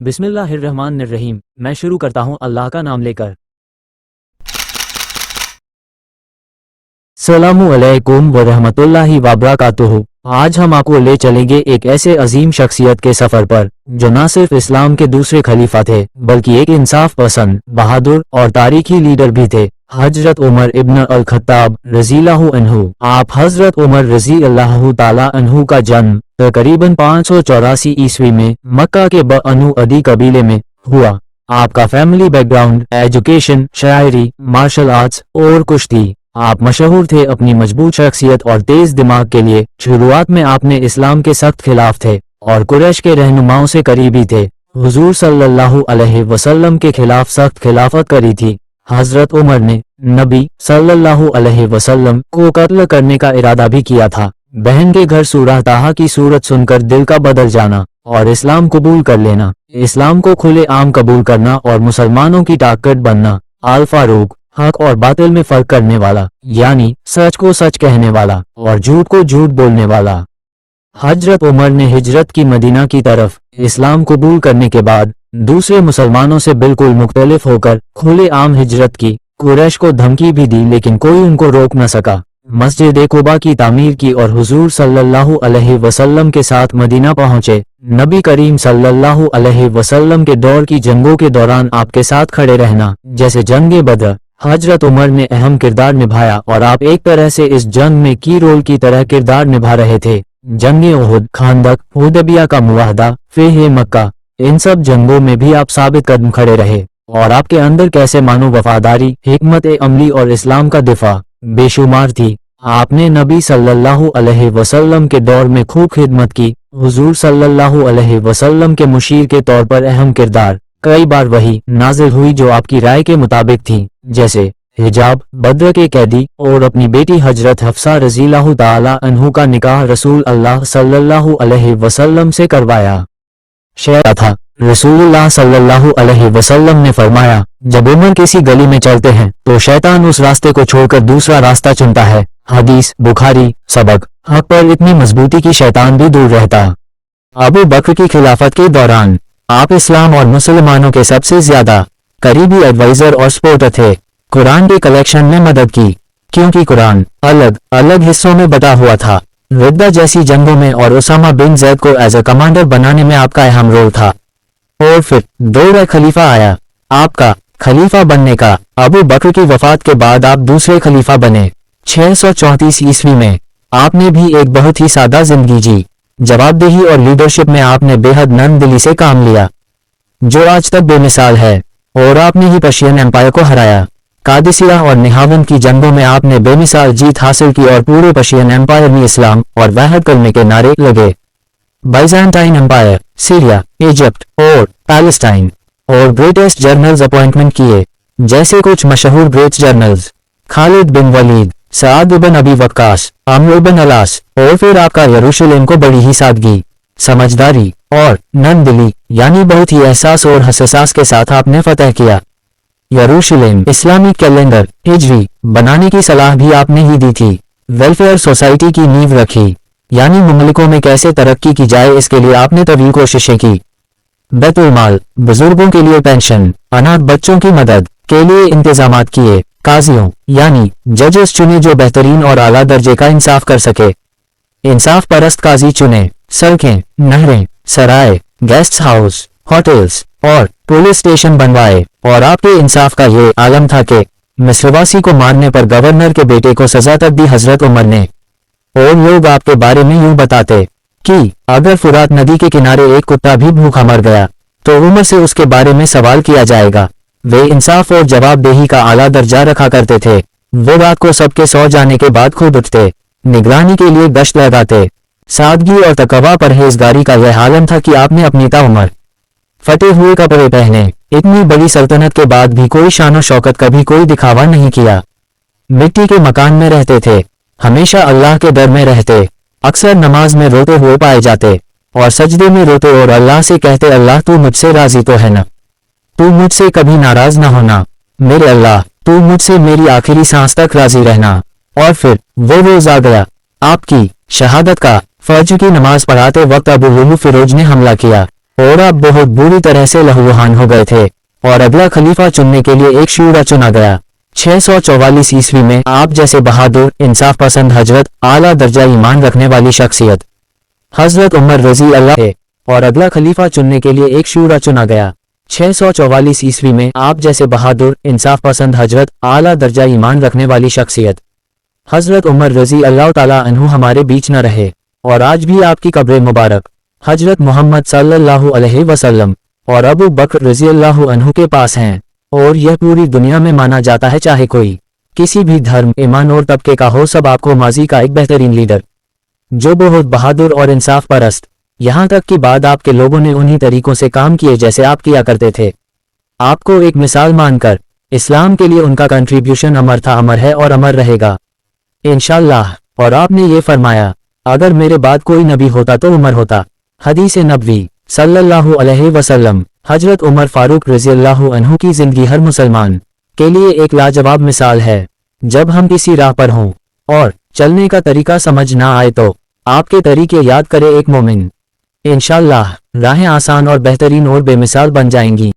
बिस्मिल्लाहिर्रहमानिर्रहीम। मैं शुरू करता हूँ अल्लाह का नाम लेकर। अस्सलामु अलैकुम व रहमतुल्लाहि व बरकातुहू। आज हम आपको ले चलेंगे एक ऐसे अजीम शख्सियत के सफर पर जो न सिर्फ इस्लाम के दूसरे खलीफा थे बल्कि एक इंसाफ पसंद, बहादुर और तारीखी लीडर भी थे। हजरत उमर इब्न अल खत्ताब रज़ियल्लाहु अन्हु। आप हजरत उमर रज़ियल्लाहु ताला अन्हु का जन्म तकरीबन 584 ईस्वी में मक्का के बनु अदी कबीले में हुआ। आपका फैमिली बैकग्राउंड, एजुकेशन, शायरी, मार्शल आर्ट्स और कुश्ती। आप मशहूर थे अपनी मजबूत शख्सियत और तेज दिमाग के लिए। शुरुआत में आपने इस्लाम के सख्त खिलाफ थे और कुरैश के रहनुमाओं से करीबी थे। हुजूर सल्लल्लाहु अलैहि वसल्लम के खिलाफ सख्त खिलाफत करी थी। हजरत उमर ने नबी सल्लल्लाहु अलैहि वसल्लम को कत्ल करने का इरादा भी किया था। बहन के घर सूरह ताहा की सूरत सुनकर दिल का बदल जाना और इस्लाम कबूल कर लेना, इस्लाम को खुले आम कबूल करना और मुसलमानों की ताकत बनना। आल फारूक, हक और बातिल में फर्क करने वाला, यानी सच को सच कहने वाला और झूठ को झूठ बोलने वाला। हजरत उमर ने हिजरत की मदीना की तरफ इस्लाम कबूल करने के बाद दूसरे मुसलमानों से बिल्कुल मुख्तलिफ होकर खुले आम हिजरत की। कुरैश को धमकी भी दी लेकिन कोई उनको रोक न सका। मस्जिद कुबा की तामीर की और हुजूर सल्लल्लाहु अलैहि वसल्लम के साथ मदीना पहुंचे। नबी करीम सल्लल्लाहु अलैहि वसल्लम के दौर की जंगों के दौरान आपके साथ खड़े रहना, जैसे जंग बदर, हजरत उमर ने अहम किरदार निभाया और आप एक तरह से इस जंग में की रोल की तरह किरदार निभा रहे थे। जंग उहुद, खांदक, हुदैबिया का मुआहदा, फतह मक्का, इन सब जंगों में भी आप साबित कदम खड़े रहे और आपके अंदर कैसे मानो वफादारी, हिकमत अमली और इस्लाम का दिफा बेशुमार थी। आपने नबी सल्लल्लाहु अलैहि वसल्लम के दौर में खूब खिदमत की। हुजूर सल्लल्लाहु अलैहि वसल्लम के मुशीर के तौर पर अहम किरदार। कई बार वही नाजिल हुई जो आपकी राय के मुताबिक थी, जैसे हिजाब, बद्र के कैदी और अपनी बेटी हजरत हफ्सा रज़ियल्लाहु ताला अन्हु का निकाह रसूल अल्लाह सल्लल्लाहु अलैहि वसल्लम से करवाया शेयर था। रसूलुल्लाह सल्लल्लाहु अलैहि वसल्लम ने फरमाया, जब उमर किसी गली में चलते हैं तो शैतान उस रास्ते को छोड़कर दूसरा रास्ता चुनता है। हदीस बुखारी। सबक, हक पर इतनी मजबूती की शैतान भी दूर रहता। अबू बकर की खिलाफत के दौरान आप इस्लाम और मुसलमानों के सबसे ज्यादा करीबी एडवाइजर और सपोर्टर थे। कुरान के कलेक्शन में मदद की, क्योंकि कुरान अलग अलग हिस्सों में बटा हुआ था। रिद्दा जैसी जंगों में और उसामा बिन जैद को एज ए कमांडर बनाने में आपका अहम रोल था। और फिर दौर खलीफा आया, आपका खलीफा बनने का। अबू बकर की वफात के बाद आप दूसरे खलीफा बने। 634 ईस्वी में आपने भी एक बहुत ही सादा जिंदगी जी। जवाबदेही और लीडरशिप में आपने बेहद नरम दिली से काम लिया, जो आज तक बेमिसाल है। और आपने ही पर्शियन एम्पायर को हराया। कादिसिया और निहावन की जंगों में आपने बेमिसाल जीत हासिल की और पूरे पर्शियन एम्पायर में इस्लाम और वहदत करने के नारे लगे। बाइजेंटाइन एम्पायर, सीरिया, इजिप्ट और पैलेस्टाइन और ब्रिटिश जर्नल्स अपॉइंटमेंट किए, जैसे कुछ मशहूर ब्रिटिश जर्नल्स खालिद बिन वलीद, सआद बिन अबी वक्कास, अम्र बिन अलास। और फिर आपका यरूशलेम को बड़ी ही सादगी, समझदारी और नरम दिली, यानी बहुत ही एहसास और हसास के साथ आपने फतह किया। यरूशलेम इस्लामिक कैलेंडर हिजरी बनाने की सलाह भी आपने ही दी थी। वेलफेयर सोसाइटी की नींव रखी, यानी मुमलिकों में कैसे तरक्की की जाए इसके लिए आपने तवील कोशिशें की। बैतुल माल, बुजुर्गों के लिए पेंशन, अनाथ बच्चों की मदद के लिए इंतजामात किए। काजियों यानी जजेस चुने जो बेहतरीन और आला दर्जे का इंसाफ कर सके। इंसाफ परस्त काजी चुने। सड़कें, नहरें, सराय, गेस्ट हाउस, होटल्स और पुलिस स्टेशन बनवाए। और आपके इंसाफ का ये आलम था कि मिस्रवासी को मारने पर गवर्नर के बेटे को सजा तक दी हजरत उमर ने। और लोग आपके बारे में यूं बताते कि अगर फुरात नदी के किनारे एक कुत्ता भी भूखा मर गया तो उमर से उसके बारे में सवाल किया जाएगा। वे इंसाफ और जवाबदेही का आला दर्जा रखा करते थे। वो रात को सबके सो जाने के बाद खुद उठते, निगरानी के लिए गश्त लगाते। सादगी और तकवा परहेजगारी का यह आलम था कि आपने अपनी ताउमर फटे हुए कपड़े पहने। इतनी बड़ी सल्तनत के बाद भी कोई शान शौकत कभी कोई दिखावा नहीं किया। मिट्टी के मकान में रहते थे, हमेशा अल्लाह के दर में रहते। अक्सर नमाज में रोते हुए पाए जाते और सजदे में रोते और अल्लाह से कहते, अल्लाह तू मुझसे राजी तो है ना, तू मुझसे कभी नाराज ना होना। मेरे अल्लाह, तू मुझसे मेरी आखिरी सांस तक राजी रहना। और फिर वो रोज आ गया आपकी शहादत का। फर्ज की नमाज पढ़ाते वक्त अबू लुलु फिरोज ने हमला किया और अब बहुत बुरी तरह से लहूलुहान हो गए थे और अगला खलीफा चुनने के लिए एक शूरा चुना गया। 644 ईस्वी में आप जैसे बहादुर, इंसाफ पसंद, हजरत, आला दर्जा ईमान रखने वाली शख्सियत हजरत उमर रजी अल्लाह थे और अगला खलीफा चुनने के लिए एक शूरा चुना गया। 644 ईस्वी में आप जैसे बहादुर, इंसाफ पसंद, हजरत, आला दर्जा ईमान रखने वाली शख्सियत हजरत उमर रजी अल्लाह ताला अन्हु हमारे बीच न रहे और आज भी आपकी कब्र मुबारक हजरत मोहम्मद सल्लल्लाहु अलैहि वसल्लम और अबू बकर रजी अल्लाह अन्हु के पास हैं और यह पूरी दुनिया में माना जाता है, चाहे कोई किसी भी धर्म, ईमान और तबके का हो, सब आपको माजी का एक बेहतरीन लीडर जो बहुत बहादुर और इंसाफ परस्त, यहाँ तक कि बाद आपके लोगों ने उन्हीं तरीकों से काम किए जैसे आप किया करते थे। आपको एक मिसाल मानकर इस्लाम के लिए उनका कंट्रीब्यूशन अमर था, अमर है और अमर रहेगा इंशाअल्लाह। और आपने ये फरमाया, अगर मेरे बाद कोई नबी होता तो उमर होता। हदीस नबवी सल्लल्लाहु अलैहि वसल्लम। हजरत उमर फारूक रज़ी अल्लाहु अन्हु की जिंदगी हर मुसलमान के लिए एक लाजवाब मिसाल है। जब हम किसी राह पर हों और चलने का तरीका समझ ना आए तो आपके तरीके याद करे एक मोमिन, इंशाअल्लाह राहें आसान और बेहतरीन और बेमिसाल बन जाएंगी।